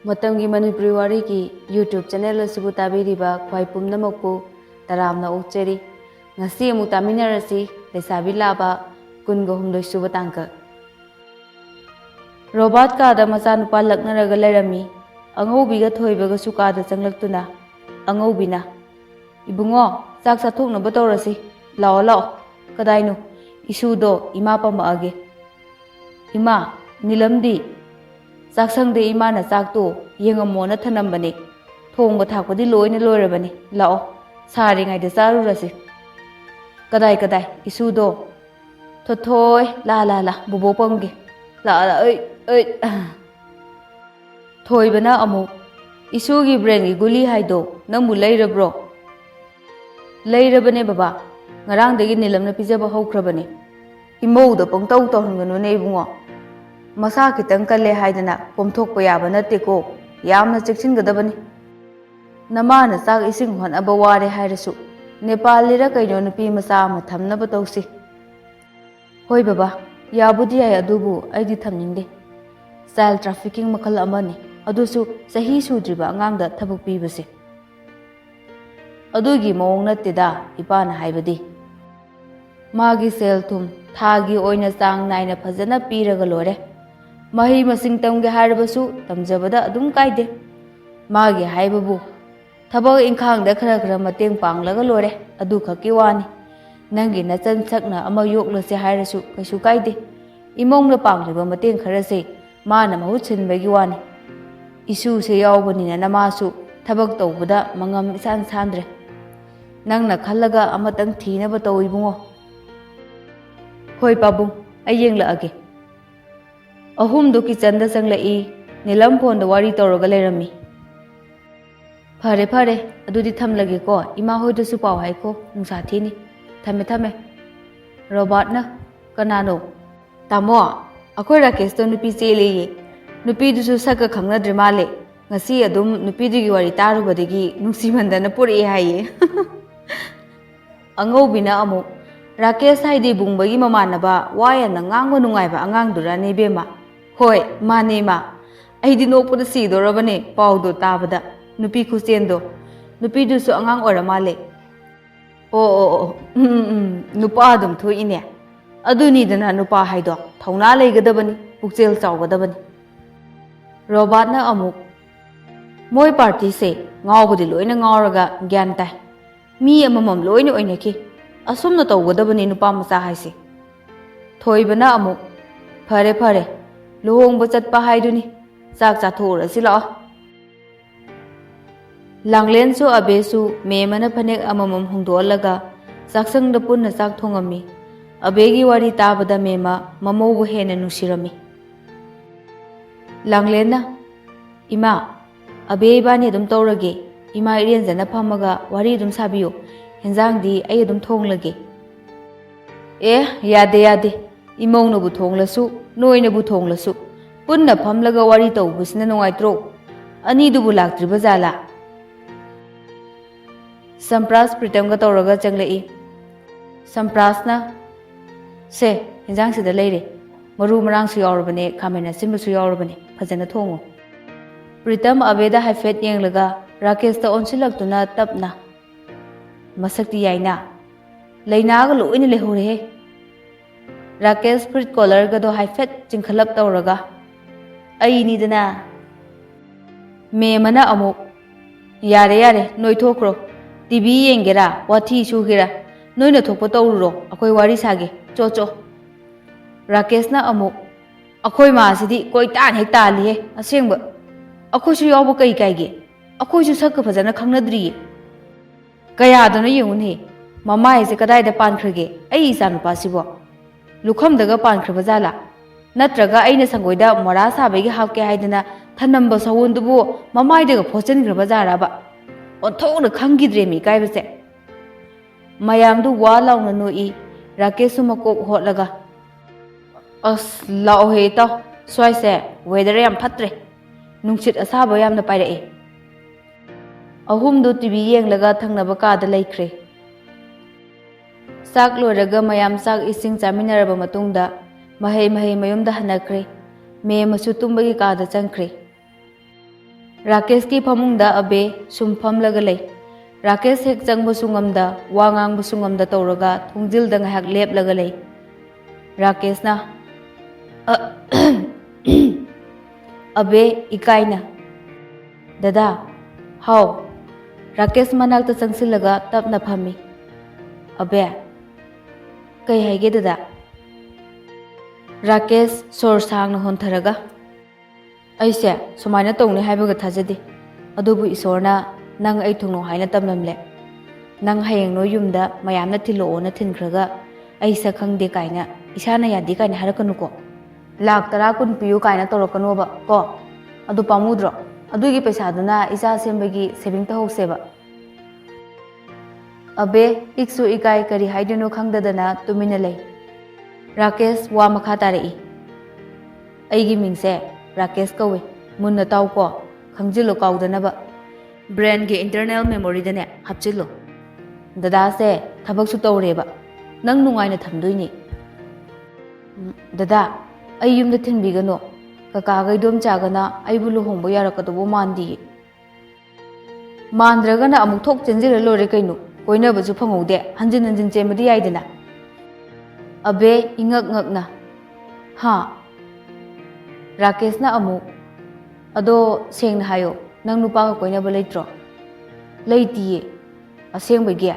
Matamgi Manipuri Wari ki YouTube channel asibu tabiriba khwai pumnamakpu taramna okcheri ngasi amu taminarasi Leishabi Laba kungo humdoi suba tangka Robot ka da macha nupa laknaraga lairami angaubiga thoibaga suka da changlaktuna angaubina ibungo chak chathoknaba tawrasi lao lao kadainu isudo ima pamaage ima nilamdi Saksang de imana sakto yengamona thanambani thongba thakpadi loina loirabani lao sari ngai de saru rasi kadai kadai isudo thothoi la bubo pamge la oi thoibana amu isugi brain gi guli haido namu leirabro leirabane baba ngarang degi nilamna pijaba haukrabani imouda pangtau tawhanganu ne ibungo Masa kitang kalle haidana pomthok pa yaba natteko yamna cheksingadabani namana chak ising hon abaware hairasu Nepal lira kaino nupi masa ama thamnaba tawsi Hoi baba yabudi ay adubu aidi thamningde Child trafficking makal amani adusu sahi sudriba angangda thabuk pibase Adugi mawong natteda ipana haibadi Magi sel thum thagi oina chang naina phajana piraga lore Mahi masing tamge harabasu tamjabada adum kaide magi haibabu thabak ingkhang da khara mateng panglaga lore adu khaki wani nangi nachan sakna ama yoklase hairasu kaisu kaide imongna pangliba mateng khara se mana mahu chinbagi wani isu se yawbani na namasu thabak tawbada mangam isan sandre nangna khallaga amatang thina ba tawibungo hoi pabung ayengla age Ahum do kitchen da sanglai nilam phone da wari tawraga lerami Phare adudi thamlage ko ima hoi da su paw hai ko nungsa thini thame robot na kanano tamo akoi Rakesh to nupi chele ye nupi du su saka khangna drimale ngasi adum nupi digi wari taru badigi nungsi mandana puri haiye Angobina amu Rakesh haidi bungbagi mamanaba waya na ngangwa nungaiba angang dura ne bema Hoi, mane ma. Aidi nokpada sidorabane paudo tabada. Nupi khusendo. Nupi dusu angang ora male. Nupa adum thui ine. Aduni dana nupa haido. Thauna leigadabani. Pukchel chawgadabani. Robot na amuk. Moi party se ngawbudi loina ngawraga gyan tai. Mi amamam loina oinaki. Asumna tawgadabani nupa macha haise. Thoibana amuk. Phare. Luhong bachat pa haiduni chak chathura sila Langlen su abesu memana phanek amamam hungdolaga saksang da punna chak thongami abegi wari tabada mema mamogu hena nusirami Langlen na ima abe bani dum tawrage ima irenjana phamaga wari dum sabiyo henjang di ai dum thonglage yade imong bu thonglasu noina bu thonglasu punna phamlaga wari tawbusina nungaitro ani dubu laktriba jala Sampras pritam ga tawraga changlai Samprasna se hinjang sida leire maru marang su yawrabane khamena simba su yawrabane phajana thongo Pritam abeda haifet yenglaga Rakesh ta onsilaktuna tapna masakti yaina leinaga loina lehore Rakesh Prit collar ga do haifet chingkhalap tawraga ai ni dana me mana amu yare noi thokro TV yengera wathi sugera noina thokpa tawruro akoi wari sage cho Rakesh na amu akoi ma sidi koi tan hek tali he asengba akoi su yaw kai ge akoi su sak phajana khangnadri kaya dana yungun he mama ise kadai da pan khrage ai isa nu pasibo Lukham daga pankraba jala natraga aina sangoida mora sabegi hapke haidana thanamba sawundubu mamai daga phochan graba jaraba onthona khangidre mi kaibase mayamdu wa launa noi Rakesh makok hotlaga as lao he ta swaise weather yam phatre nungchit asaba yamna pairae ahumdu TV yenglaga thangnaba ka da laikre Sak loraga mayam sak ising chaminaraba matungda mahai mayumda hanakre me masu tumbagi ka da changkre Rakesh ki phamungda abe sum phamlaga lei. Rakesh hek changba sungamda wa ngang sungamda tawraga thungjil da ngahak leplaga lei. Rakesh na abe ikaina. Dada, how? Rakesh manakta changsilaga tapna phammi. Abe, kai haige dada? Rakesh sor sang na hontharaga. Aise sumaina tongni haibaga thajadi. Adubu isorna nang ai thungno haina tamnamle. Nang hayeng no yumda mayamna thilo na thinkhraga aisa khangde kaina isana yadi kaina harakanuko. Lak tara kun piyu kaina torokanoba ko. Adu pamudro. Adugi paisa duna isa sembagi saving ta hokseba. Abe iksu ikai kari haidino khangdadana tumina lei. Rakesh wa makha tarai. Aigi mingse Rakesh kawe munna taw ko khangjilo kawdanaba. Brain ge internal memory dane hapchilo. Dada se thabak su tawreba. Nang nungaina thamdoini. Dada ai yumda thinbigano. Kaka gaidom chagana ai bulu hongbo yarakatobo mandi. Mandragana amuk thok chenjira lore kainu. Koina bazu phangode hanjin hanjin chemadi yaidana. Abe ingak ngakna. Ha. Rakesh na amu. Ado sengna hayo. Nang nupa ka koina ba leitro. Leitiye. Aseng bagi.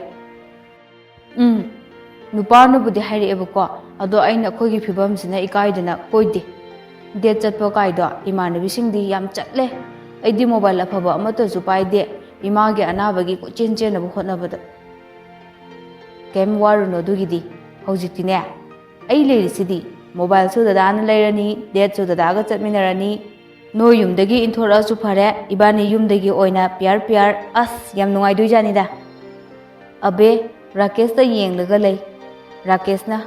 Nupa no budi hairi eba ko. Ado aina kogi phibam sina ikaidana koide. Det chatpo kaido imanabi singdi yam chatle. Aidi mobile afaba amata su paide. Image anabagi ko chen chen na bu hotnabada. Kem waru no dugidi. Hojitine. Ai leirisidi. Mobile su dadana leirani. Det su dadaga chatminarani. No yumdagi inthora su phare. Ibani yumdagi oina piar as yam nungai dui janida. Abe Rakesh ta yeng laga lei. Rakesh na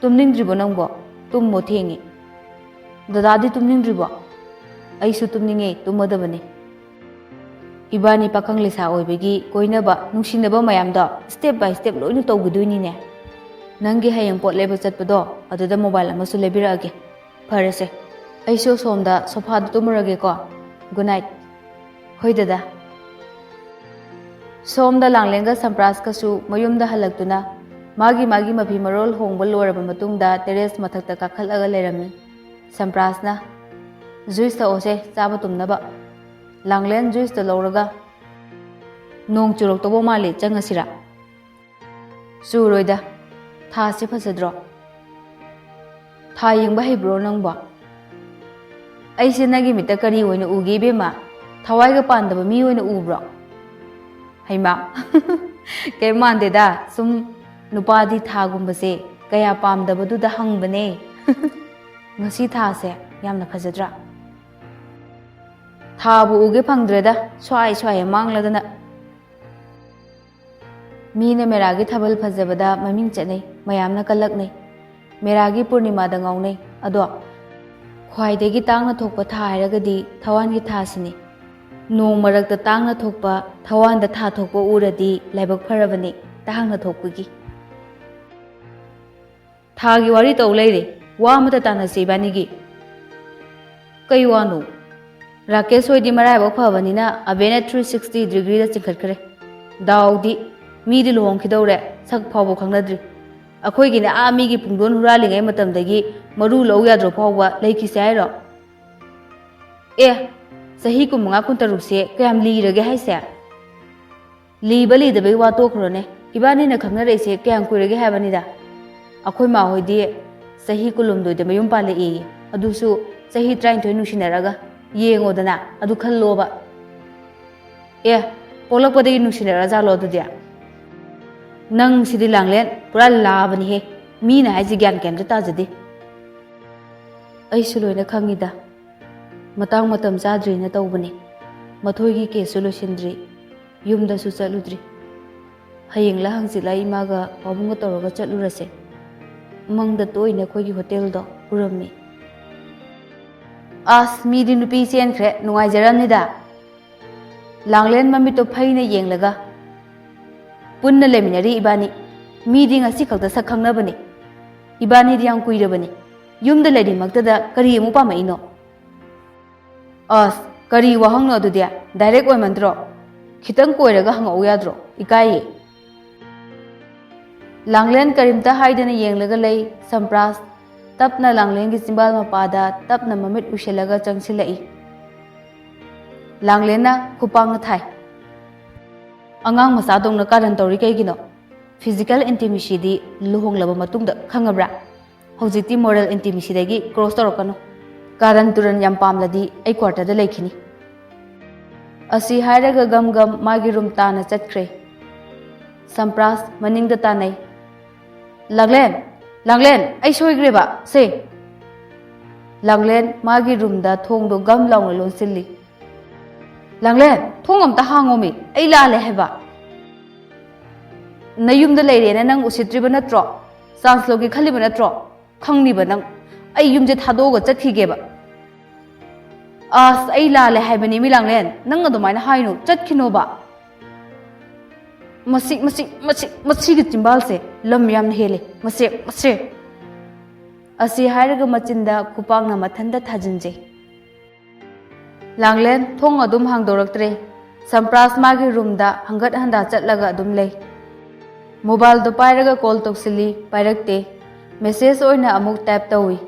tumningdribo nangbo. Tummo thengi. Dadadi tumningdribo. Aisu tumninge tumadabane. Ibani pakang lisa oibagi koinaba nungsinaba mayamda step by step loinu tawguduini. Nangi hayang pot leba chatpado aduda mobile amasu lebirage. Farese. Aisu somda sofa da tumurage ko. Good night. Hoi dada. Somda langlenga sampras kasu mayumda halaktuna magi mapi marol hongbal loraba matungda teres mathakta kakhalaga lerami. Samprasna juice ta ose chaba tumnaba. Langlen juice ta lawraga nong churok tobo mali changasira. Suroida tha se phasadro. Tha yingba hebro nangba. Aise nagi mita kari oina ugi bema thawai ga pandaba mi oina ubro. Haima kay mande da sum nupadi tha gumbase kaya pamdabadu da hangbane. Ngasi tha se yamna phajadra. Tha bu uge phangdreda swai mangladana. Mina meragi thabal phajabada maming chanai mayamna kalaknai. Meragi purnima da ngaunai ado khwaidagi tangna thokpa tha hairagadi thawan gi tha sini. Nong marakta tangna thokpa thawan da tha thokpa uradi laibak pharabani tangna thokpagi. Thagi wari taw leire wa mata tana sebanigi. Kai wanu Rakesh hoidi maraiba phabanina abena 360 degree da chingkhatkare. Daudi mi di lohong khidawre sak phawbo khangnadri. Akhoi gi na ami gi pungdon huralingai matamdagi maru lau yadro phawba leiki sairo. Sahi ku mga kuntaruk se kayam lirage haise. Libali da bai wato krone. Ibani na khangnare se kayam kuirage habanida. Akhoi ma hoidi sahi kulum doi da mayum pale e. Adusu sahi train to nushinaraga. Yengo dana adu khalloba. Polak padagi nushinara jalo du dia. Nang sidi langlen pura labani he. Mina haji gyan kendra tajadi. Ai suloina khangida. Matang matam chadri na tawbani. Mathoigi ke solushindri. Yumda su chaludri. Hayeng la hangchila imaga pabunga tawraga chalurase. Mangda toina khoigi hotel do puramni. As mi di nupi chen khre nungai jaramnida. Langlen mamito phaina yenglaga. Punna leminari ibani. Mi di ngasi khakta sakhangna bani. Ibani di yang kuira bani. Yumda ledi magtada kari mu pama ino. As Kari wahang no dia, direct oy mandro. Khitang koiraga hangau yadro, ikai. Langlen karimta haidana yenglaga lay, Sampras, tapna langlen gi simbal mapada, tapna mamit ushelaga changsilai. Langlena kupang thai. Angang masadong na karan tori kay gino. Physical intimacy di luhong laba matungda khangabra. Hojiti moral intimacy dagi cross torokano. Karan turan yam pamladi ay quarter da laikhini. Asi hairaga gam magi room tana chatkre. Sampras maning da tanay. Langlen, ay soigre ba? Se. Langlen magi room da thong do gam laung lon silli. Langlen, thong am ta hangomi, ay lale heba. Nayum da leire na nang usitriba natro. Sanslogi khaliba natro. Khangni ba nang ay yum je thado ga chathige ba. As ay lale haibani mi Langlen, nang adumai na hainu chatkino ba. Masi gi chimbal se lam yam hele. Masi. Asi hairaga machinda kupang na mathanda thajinje. Langlen thong adum hangdoraktre. Sampras magi room da hangat handa chatlaga adum lay. Mobile do pairaga call toksili pairakte. Message oina amuk type tawi.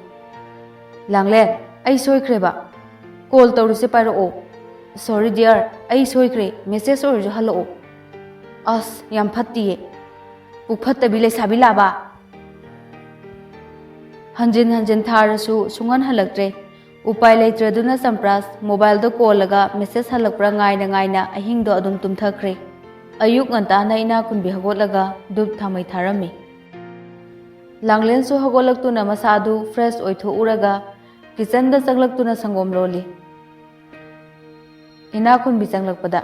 Langlen, ay soikre ba? Call tawrisi pairo o. Sorry dear, ay soikre. Message oir hello. As yam phatiye. Pukhattabi Leishabi Laba. Hanjin tharasu sungan halaktre. Upai leitraduna Sampras mobile do call laga message halakpra ngai na ahing do adum tumthakre. Ayuk nganta na ina kunbi hagotlaga dub thamai tharami. Langlen su hagolaktuna masadu fresh oitho uraga kitchen da changlaktuna sangom loli. Ina kunbi changlakpada.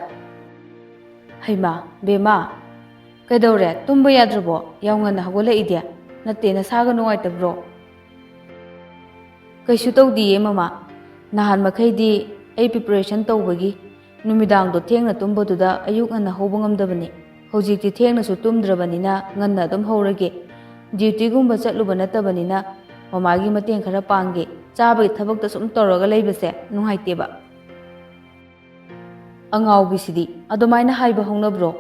Haima, bema. Kaidore tumba yadrubo yawngan hagola idia natte na saga nuai tabro. Kaisu tawdiye mama. Nahan makhaidi ay preparation tawbagi. Numidang do thengna tumboduda ayuk nganna hoba ngamdabani. Hojikti thengna su tumdrabanina nganna dum horage. Duty gumba chatluba natabanina mamagi mateng khara pangge. Chabai thabakta sum tawraga leibase nungaiteba. Angau bisidi adumaina haiba hongnabro.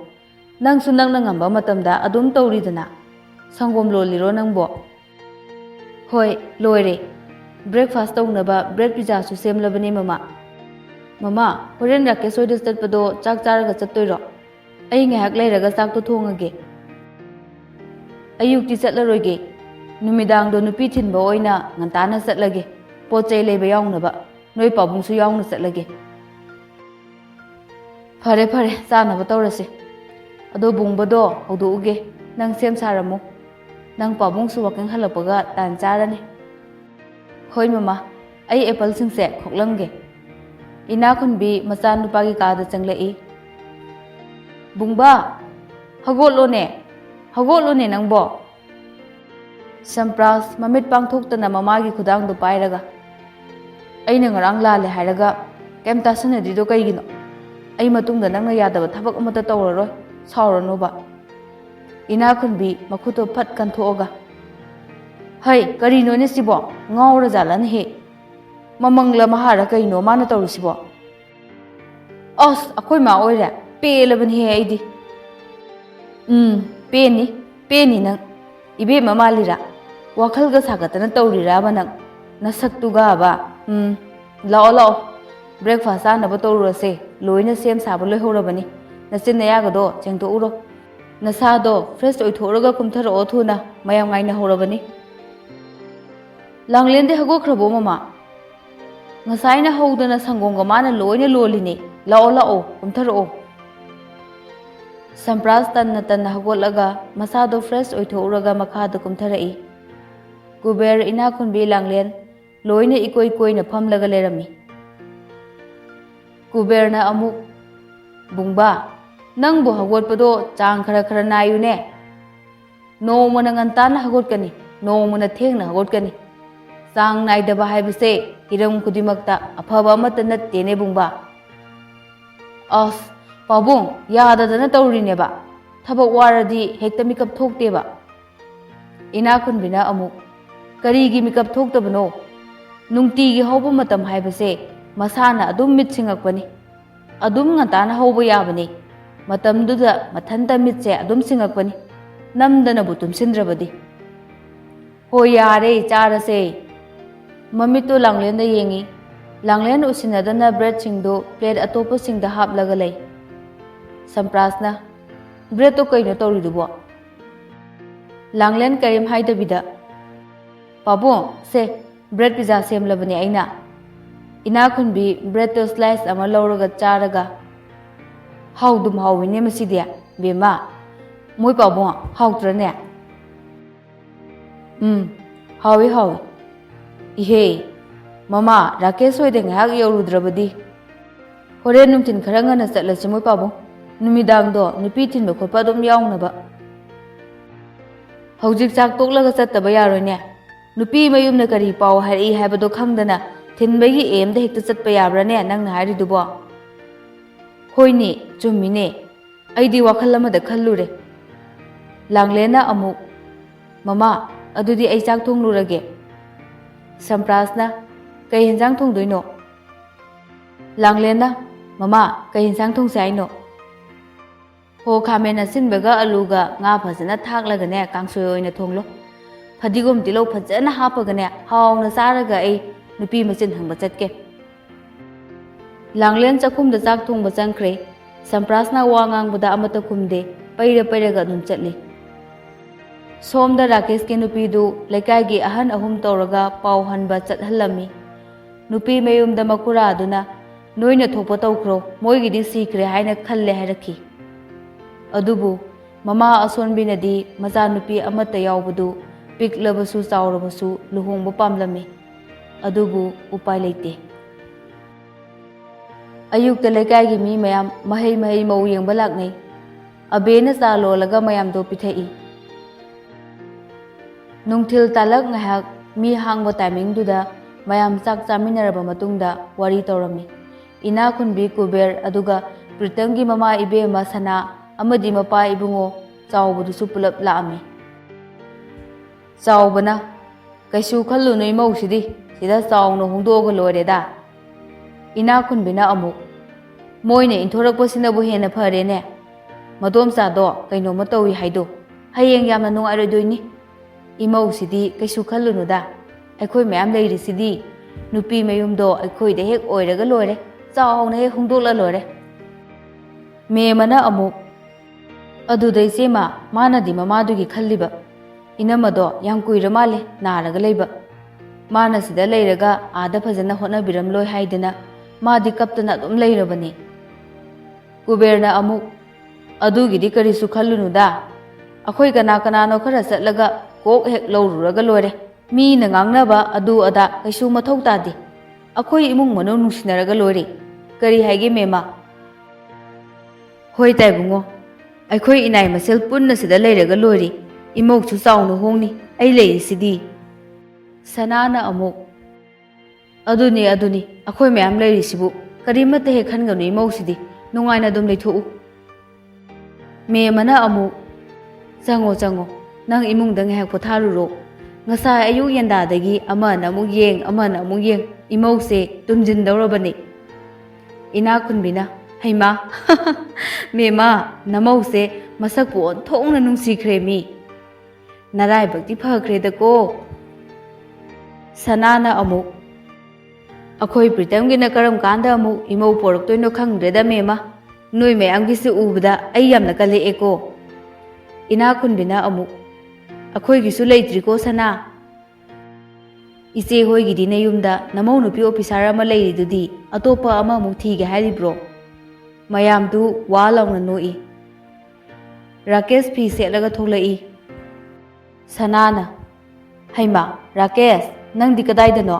Nangsu nangna ngamba matamda adum tawridana. Sangom loliro nangbo. Hoi, loire. Breakfast tawnaba bread pizza su semlabani mama. Mama, horen Rakesh hoida chatpado chak charaga chattoiro. Ai ngahak leiraga chak to thongage. Ayukti chatlaroige. Numidang do nupi thinba oina ngantana chatlage. Pochai leiba yawnaba. Noi pabungsu yawna chatlage. Fare chanaba tawrase. Ado bungbado hauduuge. Nang sem saramu. Nang pabungsu waking halakpaga tan charane. Hoi mama, ai apple singse khoklamge. Ina kunbi masan nupagi kada changlai. Bungba, hagolo ne nangbo. Sampras mamit pangthoktana mamagi khudang do pairaga. Aina ngarang lale hairaga kemta sanadi do kaigino. Ai matungda nangna yadaba thabak amata tawraroi sauranoba. Ina kunbi makhuto phat kanthoga. Hai, karino ne sibo ngawra jalan he. Mamangla mahara kaino mana tawrisibo. As akhoi ma oira pelaban he aidi. Peni nang ibe mamalira. Wakhal ga sagatana tawrira ba nang nasaktuga ba. Lao. Breakfast ana ba tawrase loina sem saba loi horabani. Nasin na yagado chengto uro. Nasado fresh oithoraga kumthara othuna mayam ngaina horabani. Langlende hagokrabo mama. Ngasaina haudana sangonga mana loina loline. Lao kumtharo. Sampras tanna hagolaga masado fresh oithoraga makhada kumtharai. Kuber ina kunbi Langlen loina ikoi na phamlaga lerami. Kuber na amuk bungba nangbo hagotpado chang khara nayune. Noma na ngantana hagotkani, noma na thengna hagotkani. Sang naidaba haibase hiram kudimakta afaba amata nattene bungba. As pabung yadadana tawrineba. Thabak waradi hekta mikap thokteba. Ina kunbina amuk karigi mikap thoktabano. Nungtigi hauba matam haibase masana adum mit singakpani adum ngantana hauba yabani matamduda mathanta mitse adum singakpani namdana bu tumsindrabadi ho yare charase mamito langlen da yengi langlen usinadana bread singdo plate atopa singda haplaga lay samprasna bread to kaino toridubo langlen karim haidabida pabo se bread pizza semlabani aina ina khunbi bread to slice ama lawraga charaga haudum hawine masidia bema moi pabo hautrane hawi hawi ihe mama rakesh hoide ngahak yorudrabadi hore numtin kharanga na chatlasi moi pabo numidang do nupi thinba khotpa dum yawnaba hojik chak toklaga chattaba yaroine nupi mayumna kari paw hari haibado khangdana thinbagi aim da hekta chatpa yabrane nangna haridubo hoini chumine aidi wakhal amada khallure langlena amu mama adudi ai chak thonglurage samprasna kai hinjang thongdoino langlena mama kai hinjang thongsaino ho khamena sinbega aluga nga phajana thaklaga ne kangsoi oina thonglo fadigom tilo phajana hapaga ne hawna saraga ai nupi machin hangba chatke langlen chakhum da chak thongba changkhre samprasna wangang buda amata khumde paira pairaga dum chatli somda rakesh ke nupi du lekai gi ahan ahum toraga paw hanba chathalami nupi mayum da makura aduna noina thopa tawkro moi gi di sikre haina khalle hairaki adubu mama asonbinadi maza nupi amata yawbudu piklabasu chawrabasu luhongba pamlami adubu upai leite ayukta lekai gi mi mayam mahai mahai mau yengba laknai abena cha lolaga mayam do pithai nungthil talak ngahak mi hangba timing duda mayam chak chaminaraba matungda wari tawrami ina khunbi kuber aduga pritangi mama ibema sana amadi mapa ibungo chawbudu su pulap laami chawbana kaisu khallu noi mausidi sida chawno hungdoga lore da ina khunbina amu moine inthorakpasina bu hena pharene madom cha do kaino ma tawi haido hayeng yamna nungarodoini imausidi kaisu khallunu da aikhoi mayam leirisidi nupi mayumdo aikhoi de hek oiraga lore chawna he hungdokla lore me mana amu adudai sema manadi mamadugi khalliba inamado yam kuira male naraga leiba mana sida leiraga ada phajana hona biram loi haidana madi kaptana dum leirabani kuberna amu adugidi karisu khallunu da akhoi kana kana no khara chatlaga kok hek lawruraga lore mi na ngangnaba adu ada kaisu mathau tadi akhoi imung mano nungsinaraga lore kari haige mema hoi tai bungo aikhoi inai masel punna sida leiraga lori imok chu chawnu hongni ai lei sidi sanana amuk aduni akhoi mayam leiri sibu karimata he khanganu imok sidi nungaina dum leithu me mana amu chango nang imung dang hek potharuro ngasa ayu yenda dagi amana amuk yeng imok se tumjin dawrabani ina khunbina haima mema namause masak pon thongna nungsikre mi narai bakti phakre da ko sanana amu akhoi pritam gi na karam kanda amu imo porok toino khangre da mema noi me amgi se ubda ai yamna kale eko ina khunbina amu akhoi gi su leitri ko sana ise hoi gi dine yumda namau nupi officer ama leiri dudi atopa ama mu thige haribro mayam du walawna noi rakesh phi setlaga tholai sanana haima rakesh nang di kadai dano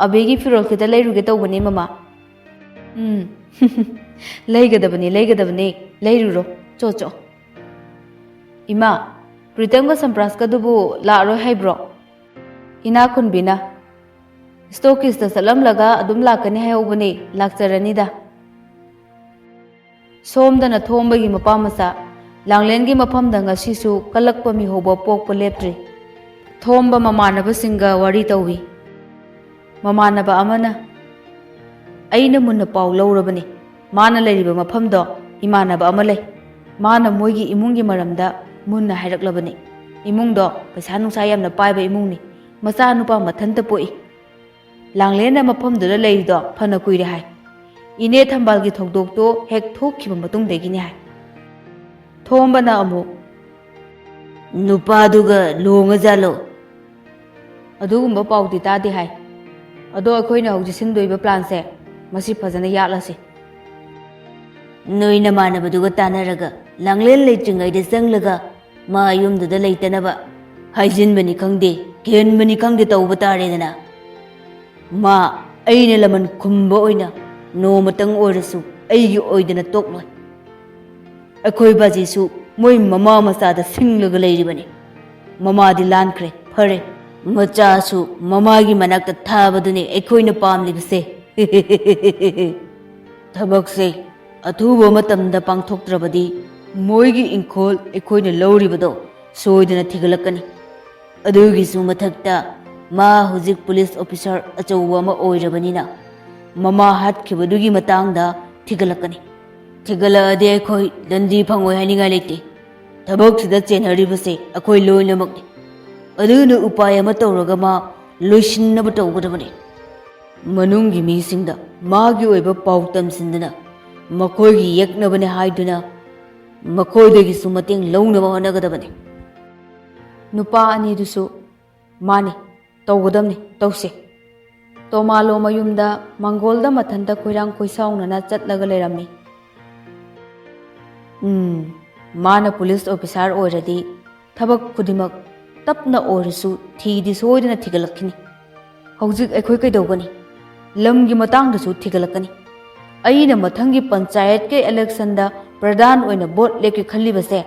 abegi firol khita leiruge tawbani mama leigadabani leiruro cho ima pritam ga sampras ka dubu la ro haibro ina khunbina stockist da salam laga adum lakani hayobani lakcharani da somdana thombagi mapa masa langlen gi mafam danga sisu kalakpa mi hoba pokpa leptri thomba mamanaba singa wari tawi Mamanaba amana aina munna pau laurabani mana leiriba mafamdo imanaba ama lei mana moigi imungi maramda munna hairaklabani imungdo paisa nungsa yamna paiba imungni macha nupa mathanta poi langlena mafamdura leirido phana kuire hai ine thambalgi thokdokto hek thokkiba matungdegini hai thombana amu nupaduga longa jalo adugumba paudi tadi hai ado akhoina hauji sindoiba plan se masi phajana yatlasi noina manabaduga tanaraga langlen leitringai de janglaga ma yumduda leitanaba haijinbani khangde genbani khangde tauba taredana ma aina laman khumba oina nomatang orasu aigi oidana tokloi akhoi baji su moi mama masada singlaga leiribani mama di lankhre phare macha su mama gi manakta thabaduni akhoina pamlibase thabakse athuba matamda pangthoktrabadi moigi inkhol akhoina lauribado soidana thigalakani adugi su mathakta ma hujik police officer achauwa ma oirabanina mama hatkibadugi matangda thigalakani thigala ade akhoi dandi phangoi haninga lete thabak sida chenharibase akhoi loinamakni aduna upaya ma tawraga ma loishinnaba tawgadabani manungi misingda magi oiba pautam sindana makoigi yeknabane haiduna makoidagi su mateng launaba honagadabani nupa ani dusu mani tawgadamni tawse tomalo mayumda mangolda mathanda koirang koisaunana chatlaga leramni mana police officer oiradi thabak kudimak tapna orisu thidi soidana thigalakini hojik akhoi kaidogani lamgi matangdasu thigalakani aina mathangi panchayat ke election da pradhan oina vote leke khallibase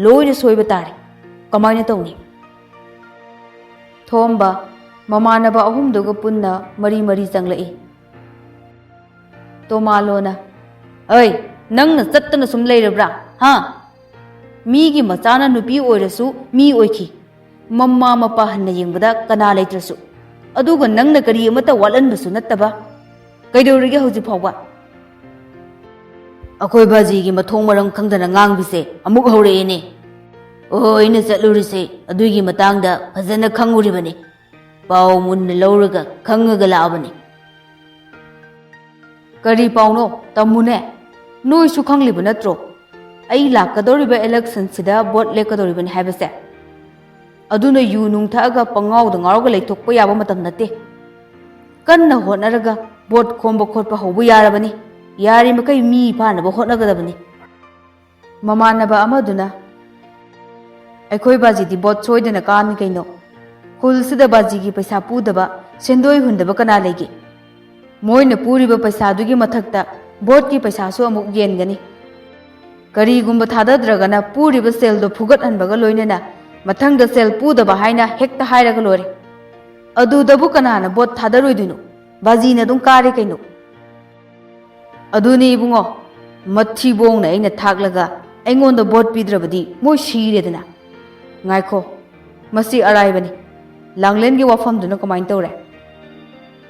loina soiba tare kamaina tawni thomba mamanaba ahumduga punna mari mari changlai tomalona ai nangna chattana sum leirabra ha migi machana nupi oirasu mi oiki mamma mapa hanna yengbada kana leitrasu aduga nangna kari amata walanbasu nattaba kaidorige hauji phawba akoi baji gi mathong marang khangdana ngangbise amuk haureene oina chatlurise adugi matangda phajana khanguribani paw munna lauraga khangaga laabani kari pawno tamune noi su khangliba natro ai lakadoriba election sida vote lekadoribani haibase aduna yu nung thaga pangawda ngawga leithokpa yaba matam natte kanna honaraga vote khomba khotpa hobu yarabani yari makai mi phanaba hotnagadabani mamanaba amaduna akhoi baji di vote soidana kan kaino hul sida baji gi paisa pudaba sendoi hundaba kana lege moina puriba paisa dugi mathakta vote ki paisa so amuk yengani kari gumba thadadragana puriba sel do phugat hanbaga loinana mathangda sel pudaba haina hekta hairaga lore adudabu kanana vote thadaroidino baji na dum kare kaino aduni ibungo mathi bongna aina thaglaga aingonda vote pidrabadi moi shiredana ngaikho masi araibani langlen gi wafam duna kamain tawre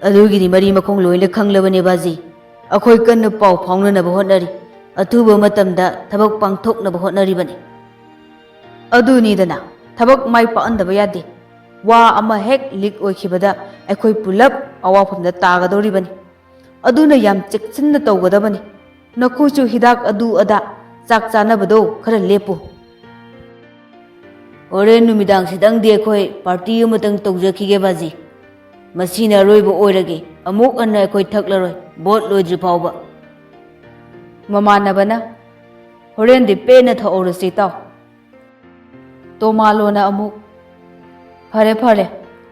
adugi ni mari makong loina khanglabane baji akhoi kanna paw phawna na hotnari athuba matamda thabak pangthok na hotnari bani aduni dana thabak mai pa andaba yade wa ama hek lik oikhibada akhoi pulap awafamda tagadori bani aduna yam chekchinna tawgadabani nakhuchu hidak adu ada chak chanabado khara lepu ore numidang sidang de khoi party amatang tawjakhige baji masina roiba oirage amuk anna khoi thaklaroi bot loidri phawba mamanabana horen de pena thaorasi taw tomalona amuk phare phare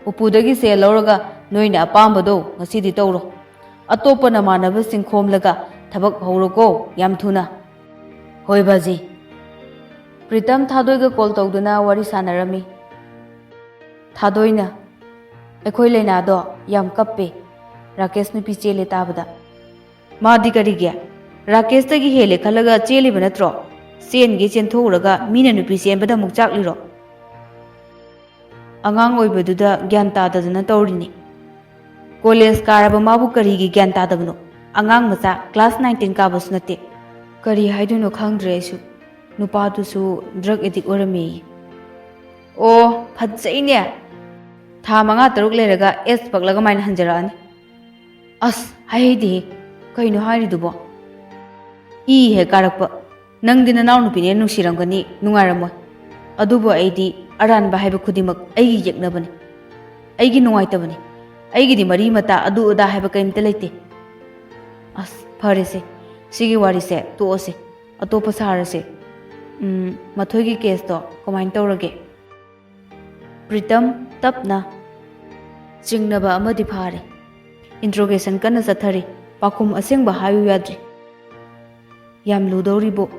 upudagi se lauraga noina apambado ngasidi tawro atopa namanaba singkhomlaga thabak hawroko yam thuna hoi baji Pritam Thadoiga call tawduna wari sanarami Thadoina akhoi leina do yam kappe Rakesh nupi chele tabada madi karigya Rakesh tagi hele khalaga chele banatro sen gi chen thoraga mina nupi sen bada mukchak liro angang oibaduda gyan ta dadana tawrini College कारaba mabu karigi gyan tadabno. Angang macha class 19 kabasu nate. Kari haiduno khangdre aisu. Nupatusu drug addict orami. Oh, phajjaine. Tha manga taruk leraga S paklaga main hanjarani. As haidi kaino hairidubo. I he karakpa. Nangdina naw nupine nungsiramgani nungaramoi. Adubo aidi aranba haiba khudimak aigi yeknabani. Aigi nungaitabani. Aigi di mari mata adu uda haiba kaimta leite. As phare se sigi wari se to se atopa sahara se mathoigi case to comment tawrage. Pritam tapna chingnaba amadi phare. Interrogation kana sathari pakum asengba hayu yadri. Yam ludoribo.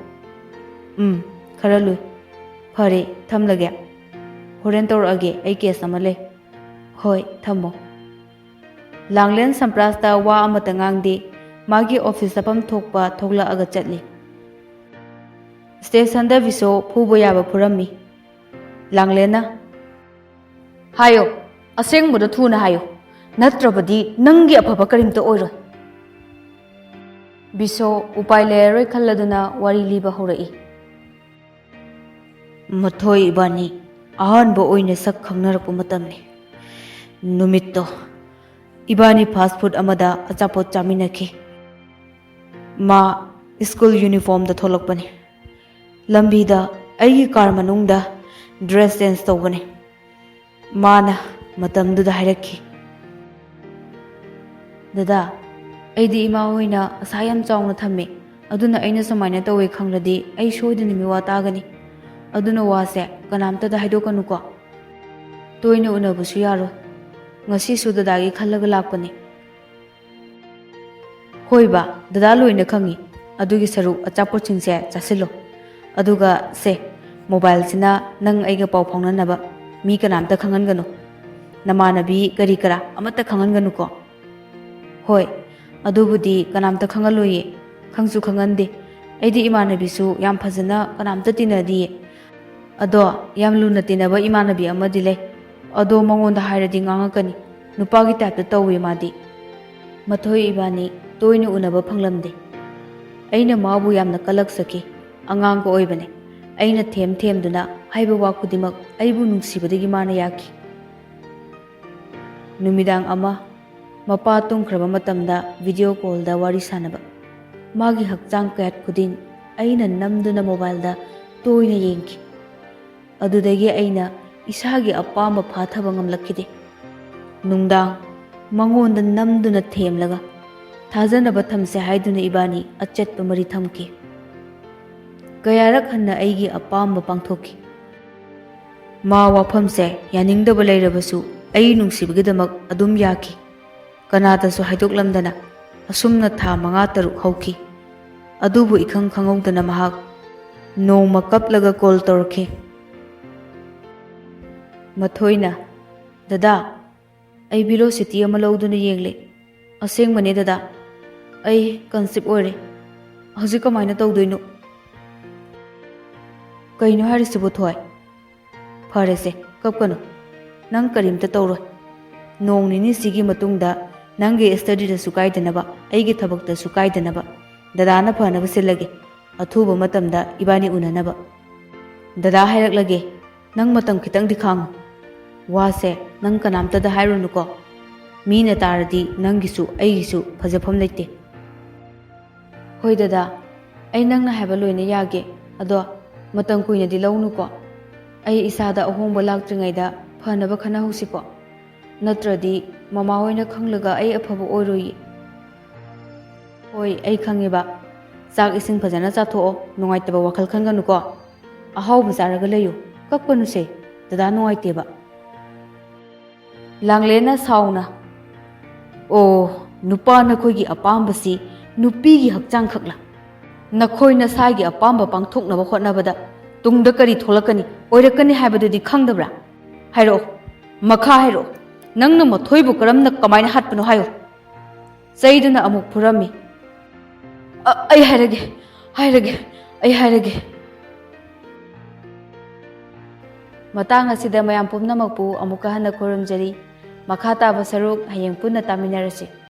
Khara lui. Phare thamlage. Horen tawrage ai case amale. Hoi thammo. Langlen samprasta wa amata ngangdi magi office apam thokpa thogla aga chatli. Station da viso phubo yaba phurammi. Langlena hayo aseng muda thuna hayo natrabadi nangi aphaba karimta oiroi. Biso upai leroi khalladuna wari liba horai. Mathoi ibani ahanba oine sak khangnarakpa matamni. Numitto ibani fast food amada achapot chaminaki. Ma school uniform da tholakpani. Lambida aigi car manungda dress change tawbani. Mana matamduda hairakki. Dada aidi ima hoina asayam chawna thamme aduna aina samaina tawe khangladi ai soidani miwa tagani. Aduna wase kanamta da haidokanu ko. Toina unabusu yaro. Ngasi su dadagi khallaga lakpani. Hoiba dada loina khangi adugi saru achapot chingse chasilo. Aduga se mobile sina nang aiga pau phaunanaba mi kanamta khanganganu. Namanabi kari kara amata khanganganu ko. Hoi adubudi kanamta khangaloye khangsu khangande. Aidi imanabisu yam phajana kanamta tinadi. Ado yam luna tinaba imanabi amadi le. Ado mangonda hairadi ngangakani nupagi type tawe madi. Mathoi ibani toina unaba phanglamde. Aina mabu yamna kalak saki angang ko oibane. Aina them duna haiba wa khudimak aibu nungsibadagi mana yaki. Numidang ama mapa tungkraba matamda video call da wari sanaba. Magi hakchang kayat khudin aina namduna mobile da toina yengki. Adudagi aina isagi apamba phathaba ngamlakkide. Nungdang mangonda namduna themlaga thajanaba thamse haiduna ibani achetpa mari thamki. Kayarak hanna aigi apamba pangthoki. Ma wafamse yaningdaba leirabasu ai nungsibgidamak adum yaki. Kanatasu haidoklamdana asumna tha manga taruk hauki. Adubu ikhang khangawdana mahak noma kaplaga call torke. Mathoina dada ai velocity ama lawduna yengle. Asengmane dada ai concept ore. Hauji kamaina tawdoino. Kaino harisibu thoi. Pharese kapkanu. Nang karimta tawroi. Nong nini sigi matungda nangi study da sukaidanaba aigi thabakta sukaidanaba dada na phanaba silage athuba matamda ibani unanaba. Dada hairak nang matam khitang dikhangu. Wase nang kanamta da hairunu ko. Mina taradi nangisu aigisu phajafam leite. Hoi dada ai nangna haiba loina yage ado matam kuina di lawnu ko. Ai isada ahongba laktringaida phanaba khana husi ko. Natradi mama hoina khanglaga ai aphaba oiroi. Hoi ai khangiba chak ising phajana chatho nungaitaba wakhal khanganu ko. Ahawba charaga leyo kakpanu se dada nungaiteba. Langlena sauna. Oh, nupa nakhoigi apambasi nupigi hakchang khakla. Nakhoina sagi apamba pangthoknaba hotnabada tungda kari tholakani oirakani haibadudi khangdabra. Hairo makha hairo nangna mathoibu karamna kamaina hatpano hayo. Saiduna amuk purami. Ai hairage. Matang asida mayam pumnamakpu amuka hana khoramjari. ꯃꯈꯥ ꯇꯥꯕ ꯁꯔꯨꯛ ꯍꯌꯦꯡ ꯄꯨꯟꯅ ꯇꯥꯃꯤꯟꯅꯔꯁꯤ꯫